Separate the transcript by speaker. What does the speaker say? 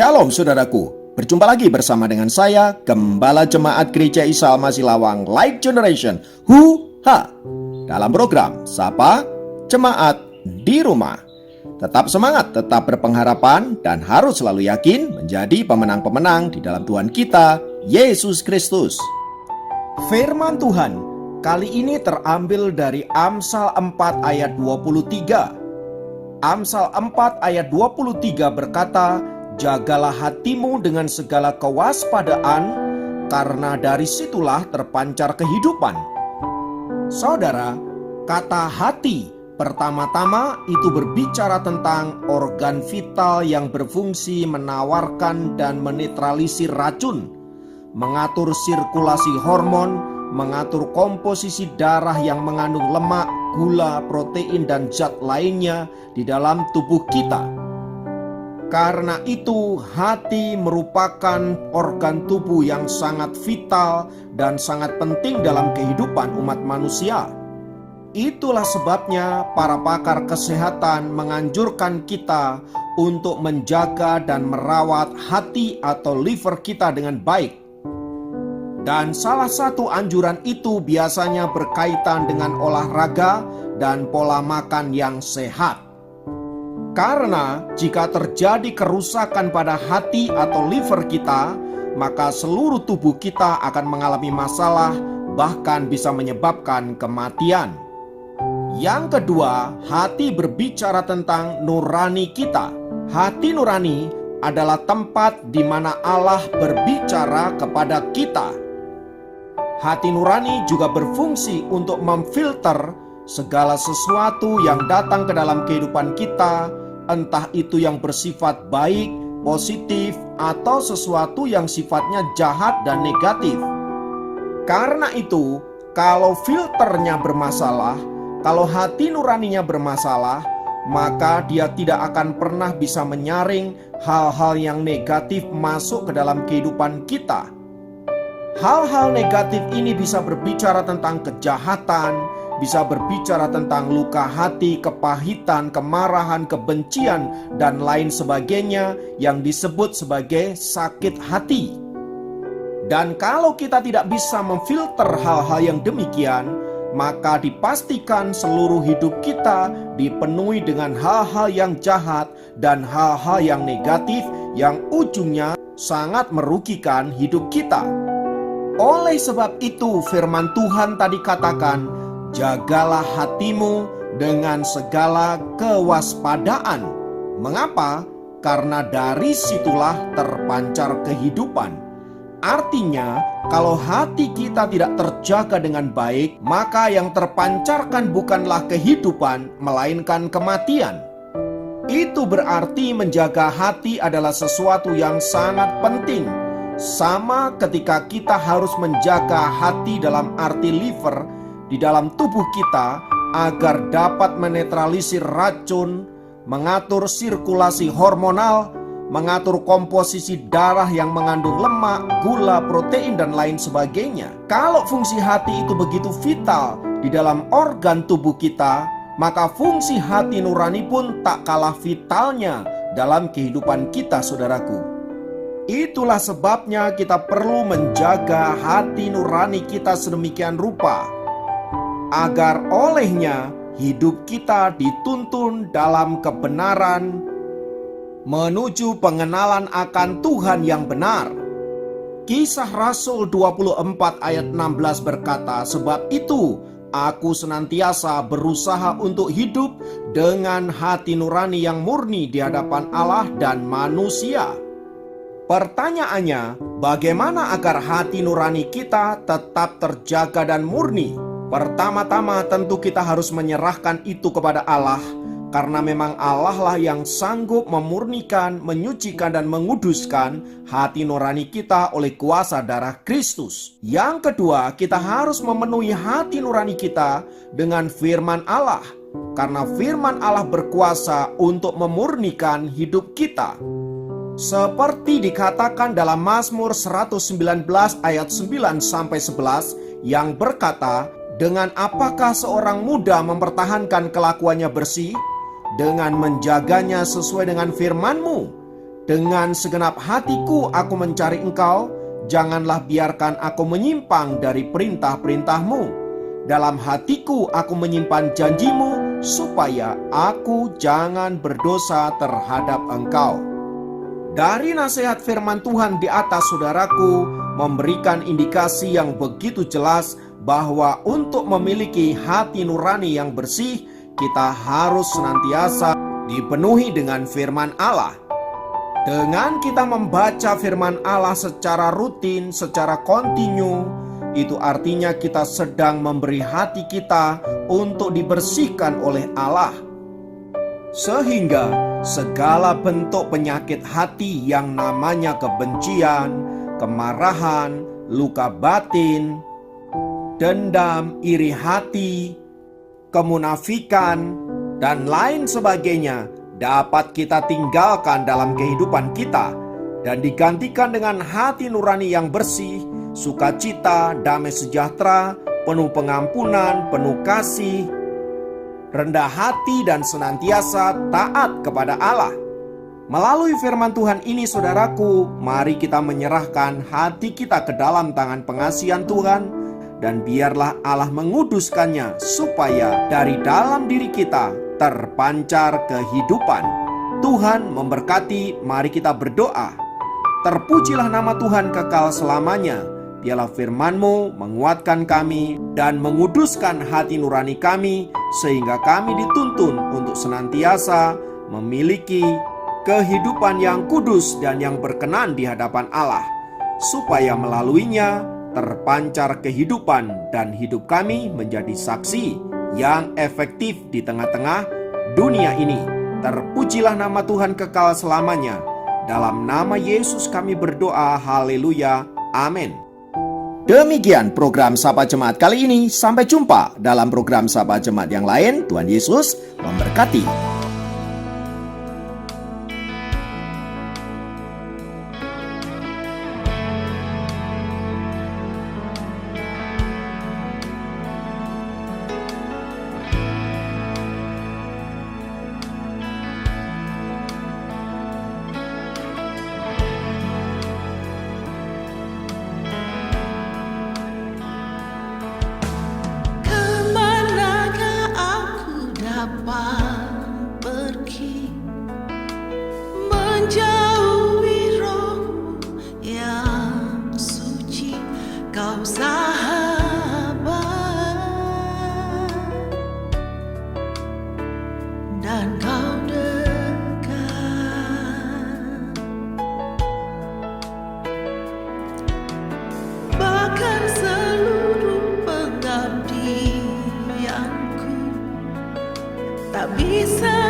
Speaker 1: Shalom saudaraku, berjumpa lagi bersama dengan saya, Gembala Jemaat Gereja Isa Al-Masih Lawang Life Generation dalam program Sapa Jemaat di Rumah. Tetap semangat, tetap berpengharapan, dan harus selalu yakin menjadi pemenang-pemenang di dalam Tuhan kita, Yesus Kristus. Firman Tuhan kali ini terambil dari Amsal 4 ayat 23. Amsal 4 ayat 23 berkata, "Jagalah hatimu dengan segala kewaspadaan, karena dari situlah terpancar kehidupan." Saudara, kata hati pertama-tama itu berbicara tentang organ vital yang berfungsi menawarkan dan menetralisir racun, mengatur sirkulasi hormon, mengatur komposisi darah yang mengandung lemak, gula, protein, dan zat lainnya di dalam tubuh kita. Karena itu, hati merupakan organ tubuh yang sangat vital dan sangat penting dalam kehidupan umat manusia. Itulah sebabnya para pakar kesehatan menganjurkan kita untuk menjaga dan merawat hati atau liver kita dengan baik. Dan salah satu anjuran itu biasanya berkaitan dengan olahraga dan pola makan yang sehat. Karena jika terjadi kerusakan pada hati atau liver kita, maka seluruh tubuh kita akan mengalami masalah, bahkan bisa menyebabkan kematian. Yang kedua, hati berbicara tentang nurani kita. Hati nurani adalah tempat di mana Allah berbicara kepada kita. Hati nurani juga berfungsi untuk memfilter segala sesuatu yang datang ke dalam kehidupan kita, entah itu yang bersifat baik, positif, atau sesuatu yang sifatnya jahat dan negatif. Karena itu, kalau filternya bermasalah, kalau hati nuraninya bermasalah, maka dia tidak akan pernah bisa menyaring hal-hal yang negatif masuk ke dalam kehidupan kita. Hal-hal negatif ini bisa berbicara tentang kejahatan, bisa berbicara tentang luka hati, kepahitan, kemarahan, kebencian, dan lain sebagainya yang disebut sebagai sakit hati. Dan kalau kita tidak bisa memfilter hal-hal yang demikian, maka dipastikan seluruh hidup kita dipenuhi dengan hal-hal yang jahat dan hal-hal yang negatif yang ujungnya sangat merugikan hidup kita. Oleh sebab itu firman Tuhan tadi katakan, jagalah hatimu dengan segala kewaspadaan. Mengapa? Karena dari situlah terpancar kehidupan. Artinya, kalau hati kita tidak terjaga dengan baik, maka yang terpancarkan bukanlah kehidupan, melainkan kematian. Itu berarti menjaga hati adalah sesuatu yang sangat penting. Sama ketika kita harus menjaga hati dalam arti liver di dalam tubuh kita agar dapat menetralisir racun, mengatur sirkulasi hormonal, mengatur komposisi darah yang mengandung lemak, gula, protein, dan lain sebagainya. Kalau fungsi hati itu begitu vital di dalam organ tubuh kita, maka fungsi hati nurani pun tak kalah vitalnya dalam kehidupan kita, saudaraku. Itulah sebabnya kita perlu menjaga hati nurani kita sedemikian rupa, agar olehnya hidup kita dituntun dalam kebenaran, menuju pengenalan akan Tuhan yang benar. Kisah Rasul 24 ayat 16 berkata, "Sebab itu aku senantiasa berusaha untuk hidup dengan hati nurani yang murni di hadapan Allah dan manusia." Pertanyaannya, bagaimana agar hati nurani kita tetap terjaga dan murni? Pertama-tama tentu kita harus menyerahkan itu kepada Allah, karena memang Allah lah yang sanggup memurnikan, menyucikan, dan menguduskan hati nurani kita oleh kuasa darah Kristus. Yang kedua, kita harus memenuhi hati nurani kita dengan firman Allah, karena firman Allah berkuasa untuk memurnikan hidup kita. Seperti dikatakan dalam Mazmur 119 ayat 9-11 yang berkata, "Dengan apakah seorang muda mempertahankan kelakuannya bersih? Dengan menjaganya sesuai dengan firman-Mu. Dengan segenap hatiku aku mencari Engkau, janganlah biarkan aku menyimpang dari perintah-perintah-Mu. Dalam hatiku aku menyimpan janji-Mu, supaya aku jangan berdosa terhadap Engkau. Dari nasihat firman Tuhan di atas, saudaraku, memberikan indikasi yang begitu jelas bahwa untuk memiliki hati nurani yang bersih, kita harus senantiasa dipenuhi dengan firman Allah. Dengan kita membaca firman Allah secara rutin, secara kontinu, itu artinya kita sedang memberi hati kita untuk dibersihkan oleh Allah. Sehingga segala bentuk penyakit hati yang namanya kebencian, kemarahan, luka batin, dendam, iri hati, kemunafikan, dan lain sebagainya dapat kita tinggalkan dalam kehidupan kita dan digantikan dengan hati nurani yang bersih, sukacita, damai sejahtera, penuh pengampunan, penuh kasih, rendah hati, dan senantiasa taat kepada Allah. Melalui firman Tuhan ini, saudaraku, mari kita menyerahkan hati kita ke dalam tangan pengasihan Tuhan, dan biarlah Allah menguduskannya supaya dari dalam diri kita terpancar kehidupan. Tuhan memberkati, mari kita berdoa. Terpujilah nama Tuhan kekal selamanya. Biarlah firman-Mu menguatkan kami dan menguduskan hati nurani kami, sehingga kami dituntun untuk senantiasa memiliki kehidupan yang kudus dan yang berkenan di hadapan Allah, supaya melaluinya terpancar kehidupan dan hidup kami menjadi saksi yang efektif di tengah-tengah dunia ini. Terpujilah nama Tuhan kekal selamanya. Dalam nama Yesus kami berdoa, haleluya, amin. Demikian program Sapa Jemaat kali ini. Sampai jumpa dalam program Sapa Jemaat yang lain. Tuhan Yesus memberkati.
Speaker 2: Kau sahabat dan kau dekat, bahkan seluruh pengabdianku tak bisa